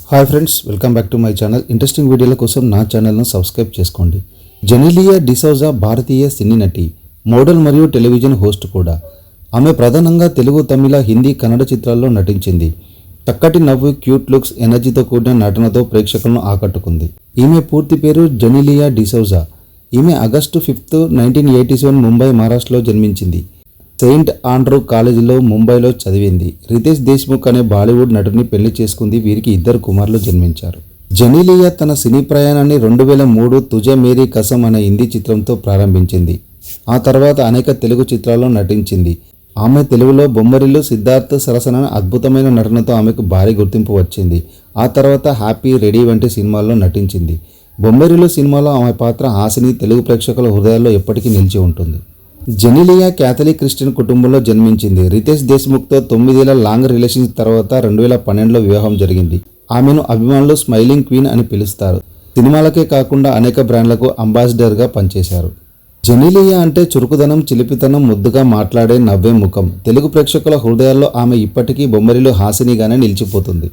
Hi friends, welcome back to my channel. Interesting వీడియోల కోసం నా ఛానల్ను సబ్స్క్రైబ్ చేసుకోండి. జెనీలియా డిసౌజా భారతీయ సినీ నటి, మోడల్ మరియు టెలివిజన్ హోస్ట్ కూడా. ఆమె ప్రధానంగా తెలుగు, తమిళ, హిందీ, కన్నడ చిత్రాల్లో నటించింది. చక్కటి నవ్వు, క్యూట్ లుక్స్, ఎనర్జీతో కూడిన నటనతో ప్రేక్షకులను ఆకట్టుకుంది. ఈమె పూర్తి పేరు జెనీలియా డిసౌజా. ఈమె ఆగస్టు 5, 1987 ముంబై, మహారాష్ట్రలో జన్మించింది. సెయింట్ ఆండ్రూ కాలేజీలో ముంబైలో చదివింది. రితేష్ దేశ్ముఖ్ అనే బాలీవుడ్ నటుని పెళ్లి చేసుకుంది. వీరికి 2 కుమారులు జన్మించారు. జెనీలియా తన సినీ ప్రయాణాన్ని 2003 తుజే మేరీ కసమ్ అనే హిందీ చిత్రంతో ప్రారంభించింది. ఆ తర్వాత అనేక తెలుగు చిత్రాల్లో నటించింది. ఆమె తెలుగులో బొమ్మరిల్లు, సిద్ధార్థ్ సరసన అద్భుతమైన నటనతో ఆమెకు భారీ గుర్తింపు వచ్చింది. ఆ తర్వాత హ్యాపీ, రెడీ వంటి సినిమాల్లో నటించింది. బొమ్మరిల్లు సినిమాలో ఆమె పాత్ర హాసిని తెలుగు ప్రేక్షకుల హృదయాల్లో ఎప్పటికీ నిలిచి ఉంటుంది. జెనీలియా క్యాథలిక్ క్రిస్టియన్ కుటుంబంలో జన్మించింది. రితేష్ దేశ్ముఖ్తో 9 ఏళ్ల లాంగ్ రిలేషన్ తర్వాత 2012లో వివాహం జరిగింది. ఆమెను అభిమానులు స్మైలింగ్ క్వీన్ అని పిలుస్తారు. సినిమాలకే కాకుండా అనేక బ్రాండ్లకు అంబాసిడర్గా పనిచేశారు. జెనీలియా అంటే చురుకుదనం, చిలిపితనం, ముద్దుగా మాట్లాడే, నవ్వే ముఖం. తెలుగు ప్రేక్షకుల హృదయాల్లో ఆమె ఇప్పటికీ బొమ్మరిల్లు హాసినిగానే నిలిచిపోతుంది.